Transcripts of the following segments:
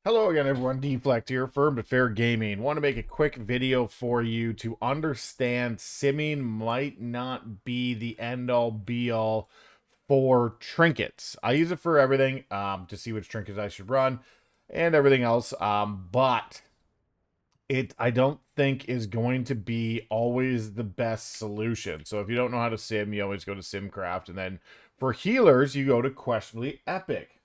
Hello again, everyone. Deflect here, Firm but Fair Gaming. Want to make a quick video for you to understand simming might not be the end-all, be-all for trinkets. I use it for everything to see which trinkets I should run and everything else, but I don't think is going to be always the best solution. So if you don't know how to sim, you always go to Simcraft, and then for healers, you go to Questionably Epic.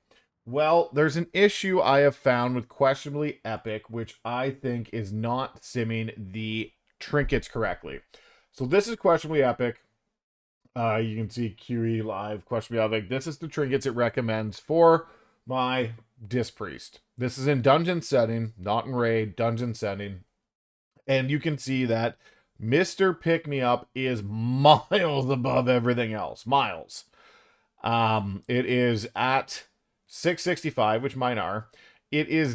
Well, there's an issue I have found with Questionably Epic, which I think is not simming the trinkets correctly. So this is Questionably Epic. You can see QE live, Questionably Epic. This is the trinkets it recommends for my Disc Priest. This is in dungeon setting, not in raid, dungeon setting. And you can see that Mr. Pick Me Up is miles above everything else. Miles. It is at 665, which mine are. It is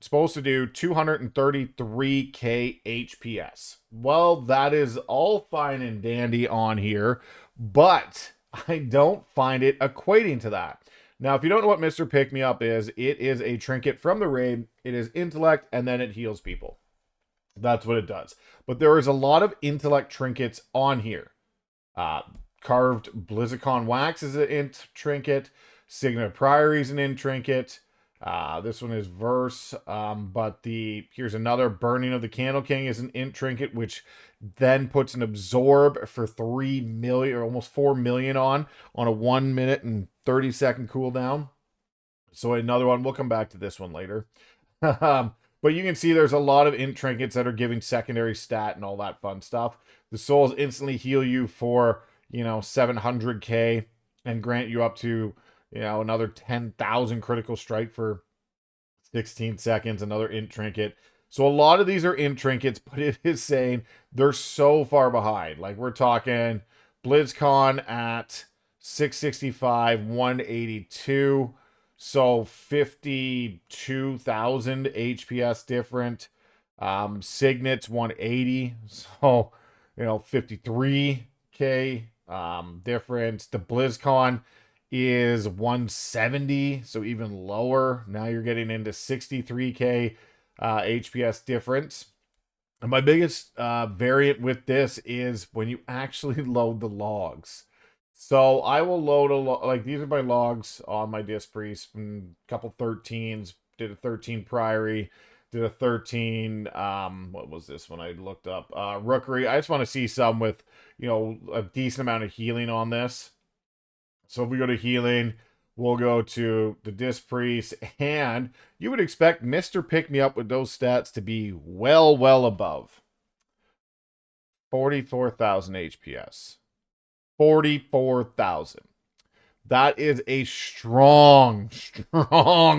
supposed to do 233k HPS. Well, that is all fine and dandy on here, but I don't find it equating to that. Now, if you don't know what Mr. Pick Me Up is, it is a trinket from the raid. It is intellect, and then it heals people. That's what it does. But there is a lot of intellect trinkets on here. Carved Blizzicon Wax is an int trinket. Signet Priory is an int trinket. This one is Verse. But here's another. Burning of the Candle King is an int trinket, which then puts an absorb for 3 million or almost 4 million on a 1 minute and 30-second cooldown. So another one. We'll come back to this one later. But you can see there's a lot of int trinkets that are giving secondary stat and all that fun stuff. The souls instantly heal you for, 700k and grant you up to, another 10,000 critical strike for 16 seconds, another int trinket. So a lot of these are int trinkets, but it is saying they're so far behind. Like we're talking BlizzCon at 665, 182. So 52,000 HPS different. Signet's 180. So, 53k difference. The BlizzCon is 170, so even lower. Now you're getting into 63k HPS difference. And my biggest variant with this is when you actually load the logs. So I will load like these are my logs on my Disc Priest, a couple 13s, did a 13 Priory, did a 13, what was this one I looked up? Rookery. I just want to see some with, a decent amount of healing on this. So if we go to healing, we'll go to the Disc Priest, and you would expect Mr. Pick Me Up with those stats to be well above 44,000 HPS. 44,000. That is a strong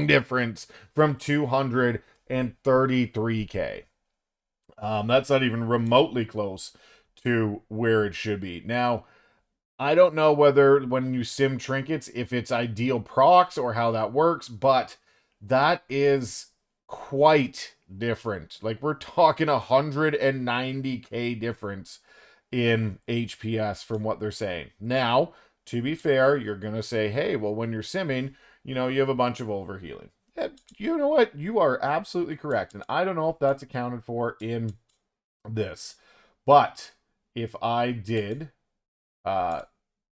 difference from 233k. That's not even remotely close to where it should be. Now, I don't know whether when you sim trinkets, if it's ideal procs or how that works, but that is quite different. Like we're talking 190k difference in HPS from what they're saying. Now, to be fair, you're going to say, hey, well, when you're simming, you have a bunch of overhealing. You know what? You are absolutely correct. And I don't know if that's accounted for in this. But if I did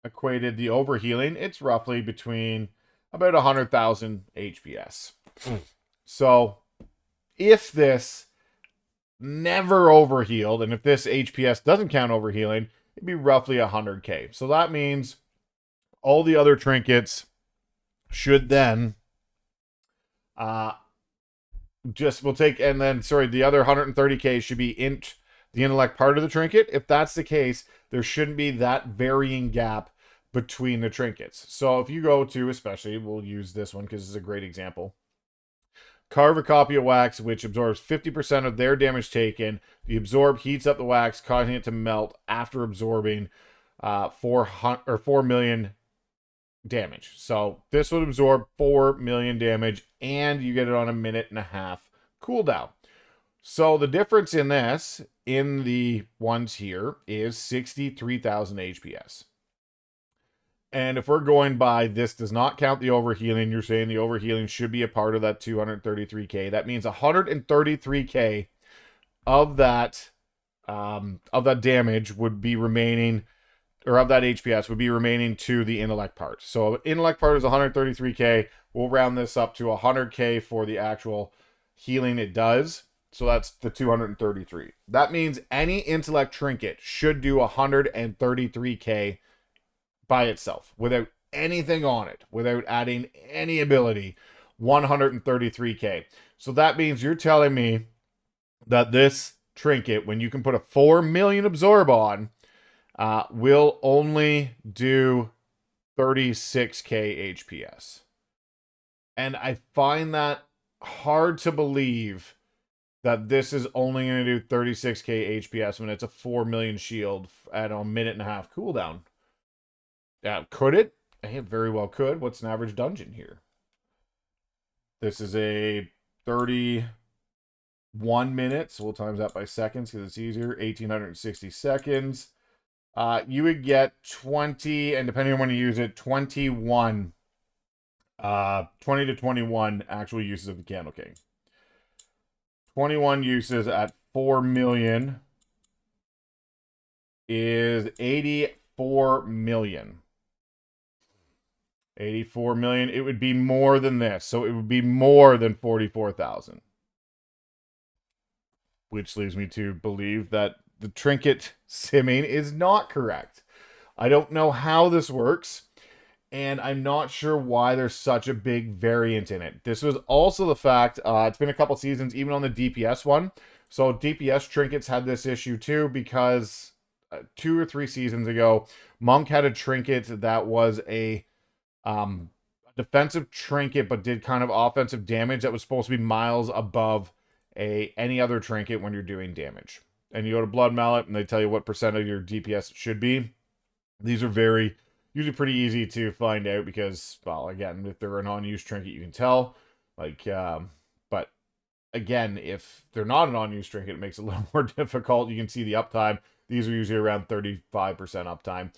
equated the overhealing, it's roughly between about 100,000 HPS. So if this never overhealed, and if this HPS doesn't count overhealing, it'd be roughly 100k. So that means all the other trinkets should then the other 130k should be the intellect part of the trinket. If that's the case, there shouldn't be that varying gap between the trinkets. So if you go to, especially, we'll use this one because it's a great example. Carve a copy of wax, which absorbs 50% of their damage taken. The absorb heats up the wax, causing it to melt after absorbing 4 million damage. So this would absorb 4 million damage, and you get it on a 1.5-minute cooldown. So the difference in this, in the ones here, is 63,000 HPS. And if we're going by this does not count the overhealing, you're saying the overhealing should be a part of that 233k. That means 133k of that damage would be remaining, or of that HPS would be remaining to the intellect part. So intellect part is 133k. We'll round this up to 100k for the actual healing it does. So that's the 233. That means any intellect trinket should do 133k by itself without anything on it, without adding any ability. 133k. So that means you're telling me that this trinket, when you can put a 4 million absorb on, will only do 36k HPS. And I find that hard to believe that this is only going to do 36k HPS when it's a 4 million shield at a minute and a half cooldown. Could it? It very well could. What's an average dungeon here? This is a 31 minutes. We'll times that by seconds because it's easier. 1,860 seconds. You would get 20, and depending on when you use it, 21, 20 to 21 actual uses of the Candle King. 21 uses at 4 million is 84 million. 84 million. It would be more than this. So it would be more than 44,000. Which leads me to believe that the trinket simming is not correct. I don't know how this works, and I'm not sure why there's such a big variant in it. This was also the fact, it's been a couple seasons, even on the DPS one. So DPS trinkets had this issue too, because 2 or 3 seasons ago, Monk had a trinket that was a defensive trinket, but did kind of offensive damage that was supposed to be miles above any other trinket when you're doing damage. And you go to Blood Mallet, and they tell you what percent of your DPS it should be. These are usually pretty easy to find out because, well, again, if they're a non-use trinket, you can tell. But again, if they're not a non-use trinket, it makes it a little more difficult. You can see the uptime. These are usually around 35% uptime.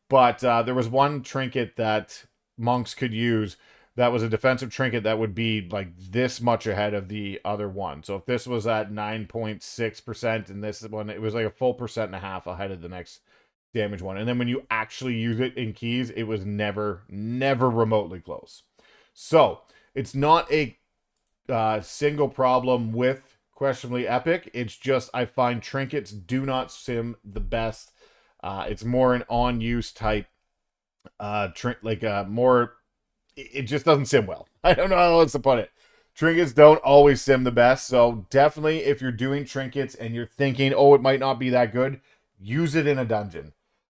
But there was one trinket that monks could use that was a defensive trinket that would be like this much ahead of the other one. So if this was at 9.6% and this one, it was like a full 1.5% ahead of the next damage one. And then when you actually use it in keys, it was never remotely close. So it's not a single problem with questionably epic. It's just I find trinkets do not sim the best. It's more an on-use type more. It just doesn't sim well. I don't know how else to put it. Trinkets don't always sim the best. So definitely if you're doing trinkets and you're thinking, oh, it might not be that good, use it in a dungeon.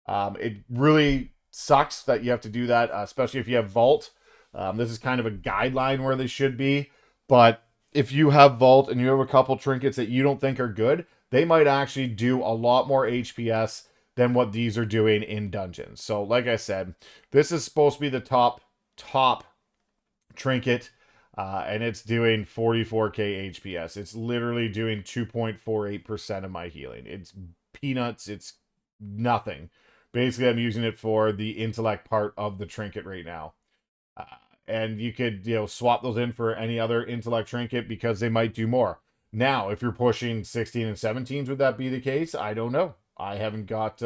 It really sucks that you have to do that, especially if you have Vault. This is kind of a guideline where they should be. But if you have Vault and you have a couple trinkets that you don't think are good, they might actually do a lot more HPS than what these are doing in dungeons. So like I said, this is supposed to be the top trinket, and it's doing 44k HPS. It's literally doing 2.48% of my healing. It's peanuts. It's nothing. Basically, I'm using it for the intellect part of the trinket right now. And you could, swap those in for any other intellect trinket because they might do more. Now, if you're pushing 16 and 17s, would that be the case? I don't know. I haven't got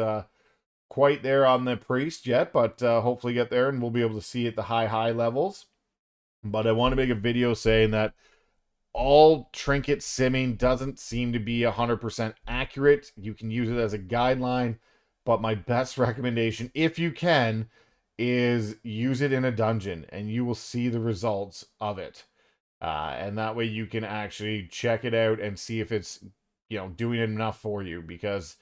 quite there on the priest yet, but hopefully get there and we'll be able to see at the high levels. But I want to make a video saying that all trinket simming doesn't seem to be 100% accurate. You can use it as a guideline, but my best recommendation, if you can, is use it in a dungeon and you will see the results of it. And that way you can actually check it out and see if it's, doing enough for you, because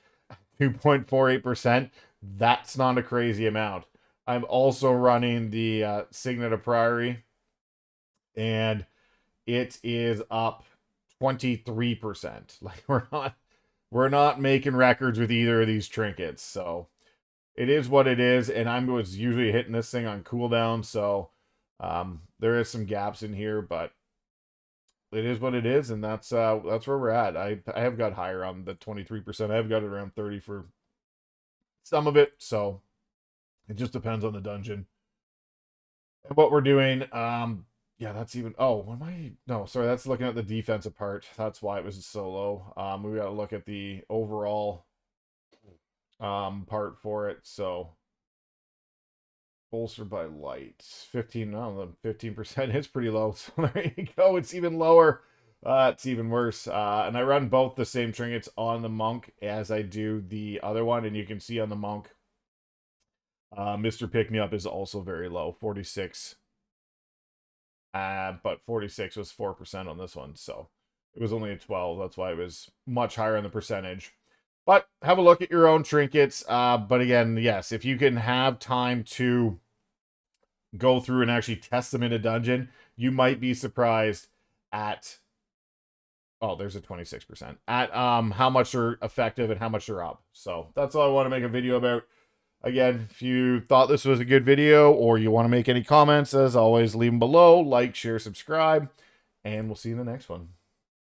2.48%, that's not a crazy amount. I'm also running the Signet of Priory, and it is up 23%. Like we're not making records with either of these trinkets, so it is what it is. And I was usually hitting this thing on cooldown, so there is some gaps in here, but it is what it is, and that's where we're at. I have got higher on the 23%. I have got it around 30 for some of it, so It just depends on the dungeon and what we're doing. Yeah, that's even. Oh, what am I? No, sorry, that's looking at the defensive part. That's why it was so low. We got to look at the overall part for it. So bolstered by light, 15. No, the 15% is pretty low. So there you go. It's even lower. It's even worse. And I run both the same trinkets on the monk as I do the other one, and you can see on the monk, Mr. Pick Me Up is also very low, 46. But 46 was 4% on this one, so it was only a 12. That's why it was much higher in the percentage. But have a look at your own trinkets. But again, yes, if you can have time to go through and actually test them in a dungeon, you might be surprised at, oh, there's a 26%, at how much they're effective and how much they're up. So that's all I want to make a video about. Again, if you thought this was a good video or you want to make any comments, as always, leave them below. Like, share, subscribe, and we'll see you in the next one.